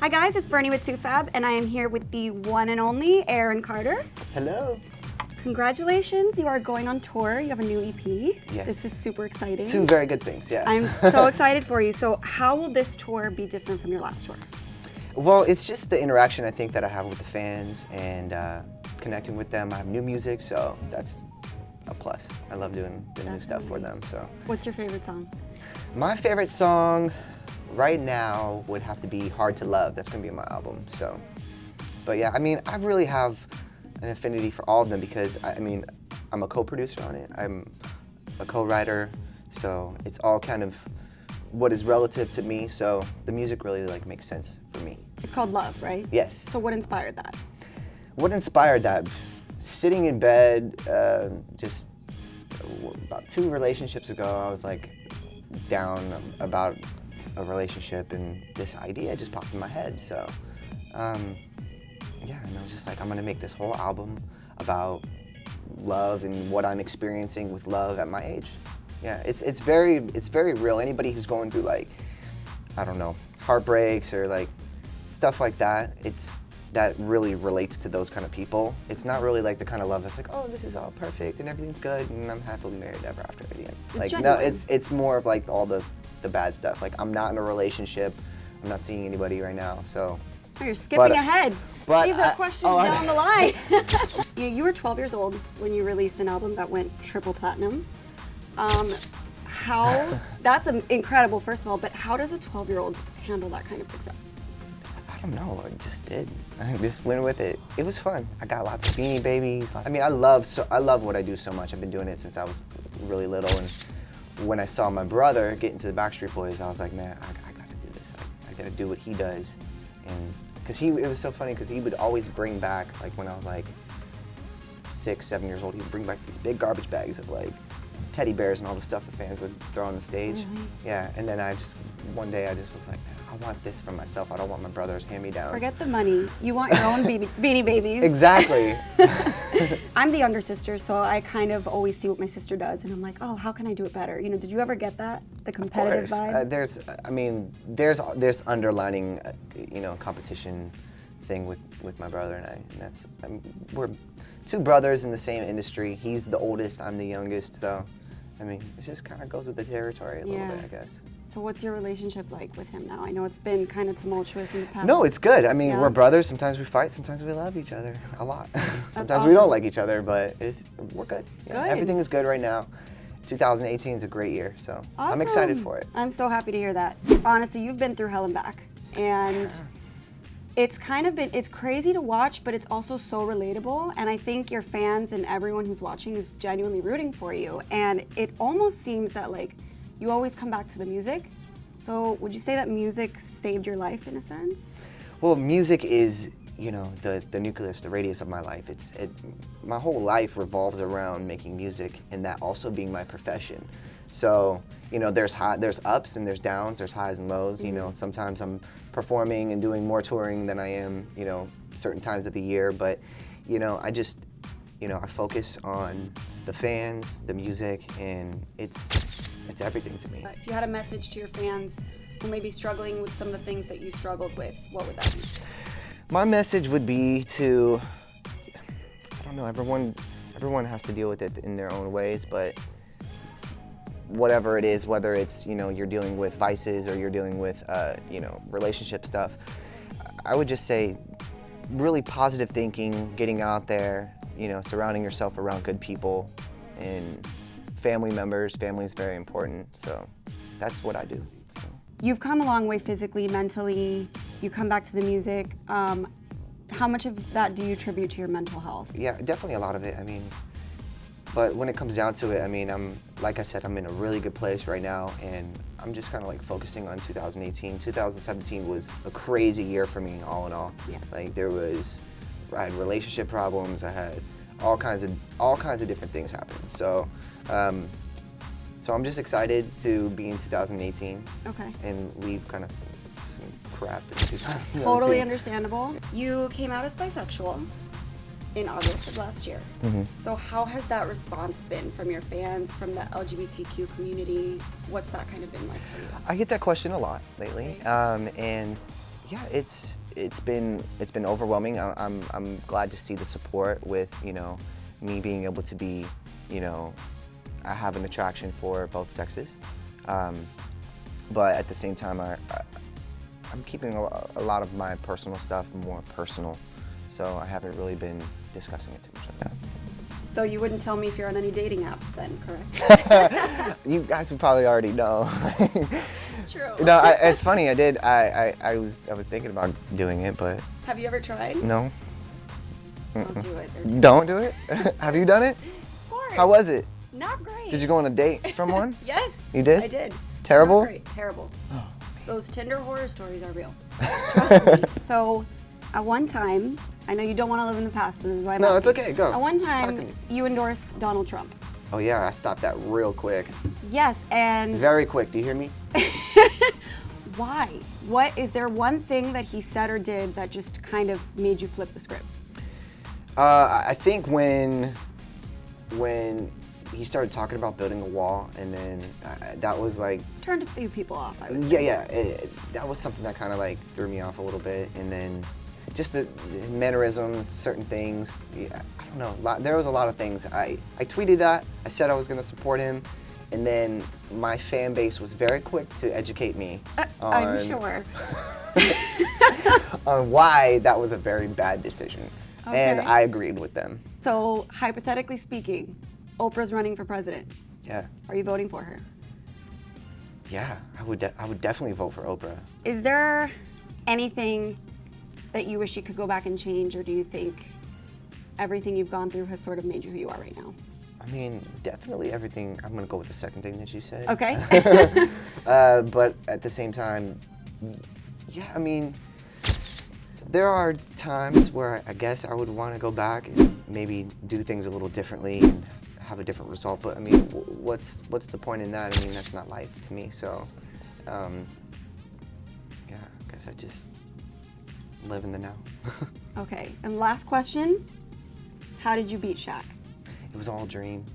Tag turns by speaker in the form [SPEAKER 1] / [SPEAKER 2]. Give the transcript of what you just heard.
[SPEAKER 1] Hi guys, it's Bernie with TooFab, and I am here with the one and only Aaron Carter.
[SPEAKER 2] Hello.
[SPEAKER 1] Congratulations, you are going on tour. You have a new EP.
[SPEAKER 2] Yes.
[SPEAKER 1] This is super exciting.
[SPEAKER 2] Two very good things, yeah.
[SPEAKER 1] I'm so excited for you. So how will this tour be different from your last tour?
[SPEAKER 2] Well, it's just the interaction I think that I have with the fans and connecting with them. I have new music, so that's a plus. I love doing the new stuff for them. So.
[SPEAKER 1] What's your favorite song?
[SPEAKER 2] My favorite song right now would have to be Hard to Love. That's gonna be on my album, so. But yeah, I mean, I really have an affinity for all of them because, I mean, I'm a co-producer on it. I'm a co-writer, so it's all kind of what is relative to me, so the music really makes sense for me.
[SPEAKER 1] It's called Love, right?
[SPEAKER 2] Yes.
[SPEAKER 1] So what inspired that?
[SPEAKER 2] What inspired that? Sitting in bed, just about 2 relationships ago, I was like down about a relationship and this idea just popped in my head. So yeah, and I was just like, I'm gonna make this whole album about love and what I'm experiencing with love at my age. Yeah, it's very real. Anybody who's going through I don't know, heartbreaks or stuff like that, that really relates to those kind of people. It's not really the kind of love that's like, oh, this is all perfect and everything's good and I'm happily married ever after at the end. No, it's more of all the bad stuff. I'm not in a relationship. I'm not seeing anybody right now, so.
[SPEAKER 1] Oh, you're skipping ahead. These are questions down the line. You were 12 years old when you released an album that went triple platinum. That's incredible, first of all, but how does a 12-year-old handle that kind of success?
[SPEAKER 2] I don't know, I just did. I just went with it. It was fun. I got lots of Beanie Babies. I mean, I love what I do so much. I've been doing it since I was really little, and when I saw my brother get into the Backstreet Boys, I was like, man, I gotta do this. I gotta do what he does. And because it was so funny because he would always bring back, when I was 6, 7 years old, he would bring back these big garbage bags of teddy bears and all the stuff the fans would throw on the stage.
[SPEAKER 1] Mm-hmm.
[SPEAKER 2] Yeah, and then one day I just was like, man, I want this for myself. I don't want my brother's hand-me-downs.
[SPEAKER 1] Forget the money. You want your own Beanie Babies.
[SPEAKER 2] Exactly.
[SPEAKER 1] I'm the younger sister, so I kind of always see what my sister does, and I'm like, oh, how can I do it better? You know, did you ever get that, the competitive vibe?
[SPEAKER 2] There's underlining, competition thing with my brother and I, and we're 2 brothers in the same industry. He's the oldest, I'm the youngest, so I mean, it just kind of goes with the territory a little bit, I guess.
[SPEAKER 1] So what's your relationship like with him now? I know it's been kind of tumultuous in the past.
[SPEAKER 2] No, it's good. I mean, we're brothers. Sometimes we fight. Sometimes we love each other a lot. Sometimes
[SPEAKER 1] awesome.
[SPEAKER 2] we don't like each other, but we're good. Yeah,
[SPEAKER 1] Good.
[SPEAKER 2] everything is good right now. 2018 is a great year, so I'm excited for it.
[SPEAKER 1] I'm so happy to hear that. Honestly, you've been through hell and back, and it's crazy to watch, but it's also so relatable, and I think your fans and everyone who's watching is genuinely rooting for you, and it almost seems that you always come back to the music. So would you say that music saved your life in a sense?
[SPEAKER 2] Well, music is, the nucleus, the radius of my life. My whole life revolves around making music and that also being my profession. So, there's ups and there's downs, there's highs and lows.
[SPEAKER 1] Mm-hmm.
[SPEAKER 2] Sometimes I'm performing and doing more touring than I am, certain times of the year. But, I just, I focus on the fans, the music, and it's everything to me.
[SPEAKER 1] If you had a message to your fans who may be struggling with some of the things that you struggled with, what would that be?
[SPEAKER 2] My message would be to, I don't know, everyone has to deal with it in their own ways, but whatever it is, whether it's, you're dealing with vices or you're dealing with, relationship stuff, I would just say really positive thinking, getting out there, surrounding yourself around good people, and family members. Family is very important, so that's what I do.
[SPEAKER 1] You've come a long way physically, mentally. You come back to the music. How much of that do you attribute to your mental health?
[SPEAKER 2] Yeah, definitely a lot of it. I mean, but when it comes down to it, I mean, like I said, I'm in a really good place right now, and I'm just kind of focusing on 2018. 2017 was a crazy year for me, all in all.
[SPEAKER 1] Yeah.
[SPEAKER 2] I had relationship problems. I had all kinds of different things happen. So I'm just excited to be in 2018.
[SPEAKER 1] Okay.
[SPEAKER 2] And leave kind of some crap in 2019.
[SPEAKER 1] Totally understandable. You came out as bisexual in August of last year.
[SPEAKER 2] Mm-hmm.
[SPEAKER 1] So how has that response been from your fans, from the LGBTQ community? What's that kind of been like for you?
[SPEAKER 2] I get that question a lot lately, and Yeah, it's been overwhelming. I'm glad to see the support with, you know, me being able to be, you know, I have an attraction for both sexes, but at the same time I'm keeping a lot of my personal stuff more personal, so I haven't really been discussing it too much like that.
[SPEAKER 1] So you wouldn't tell me if you're on any dating apps then, correct?
[SPEAKER 2] You guys would probably already know.
[SPEAKER 1] True.
[SPEAKER 2] No, it's funny. I did. I was thinking about doing it, but
[SPEAKER 1] Have you ever tried?
[SPEAKER 2] no.
[SPEAKER 1] Don't do it.
[SPEAKER 2] Don't do it. Have you done it?
[SPEAKER 1] Of course.
[SPEAKER 2] How was it?
[SPEAKER 1] Not great.
[SPEAKER 2] Did you go on a date from one?
[SPEAKER 1] Yes.
[SPEAKER 2] You did?
[SPEAKER 1] I did.
[SPEAKER 2] Terrible?
[SPEAKER 1] Not great. Terrible.
[SPEAKER 2] Oh,
[SPEAKER 1] Those Tinder horror stories are real. Trust me. So, at one time, I know you don't want to live in the past, but this is why I'm
[SPEAKER 2] no, it's
[SPEAKER 1] asking.
[SPEAKER 2] okay. Go.
[SPEAKER 1] At one
[SPEAKER 2] Talk
[SPEAKER 1] time,
[SPEAKER 2] to me.
[SPEAKER 1] you endorsed Donald Trump.
[SPEAKER 2] Oh yeah, I stopped that real quick.
[SPEAKER 1] Yes, and
[SPEAKER 2] Very quick. Do you hear me?
[SPEAKER 1] why? What is there one thing that he said or did that just kind of made you flip the script?
[SPEAKER 2] I think when he started talking about building a wall, and then that was like,
[SPEAKER 1] Turned a few people off, I would say.
[SPEAKER 2] yeah, that was something that kind of like threw me off a little bit, and then just the mannerisms, certain things. Yeah, I don't know. There was a lot of things. I tweeted that. I said I was going to support him, and then my fan base was very quick to educate me
[SPEAKER 1] I'm sure.
[SPEAKER 2] on why that was a very bad decision. And
[SPEAKER 1] Okay.
[SPEAKER 2] I agreed with them.
[SPEAKER 1] So, hypothetically speaking, Oprah's running for president.
[SPEAKER 2] Yeah.
[SPEAKER 1] Are you voting for her?
[SPEAKER 2] Yeah, I would definitely vote for Oprah.
[SPEAKER 1] Is there anything that you wish you could go back and change, or do you think everything you've gone through has sort of made you who you are right now?
[SPEAKER 2] I mean, definitely everything. I'm gonna go with the second thing that you said.
[SPEAKER 1] Okay.
[SPEAKER 2] But at the same time, yeah, I mean, there are times where I guess I would want to go back and maybe do things a little differently and have a different result. But I mean, what's the point in that? I mean, that's not life to me. So, yeah, I guess I just live in the now.
[SPEAKER 1] Okay. And last question, how did you beat Shaq?
[SPEAKER 2] It was all a dream.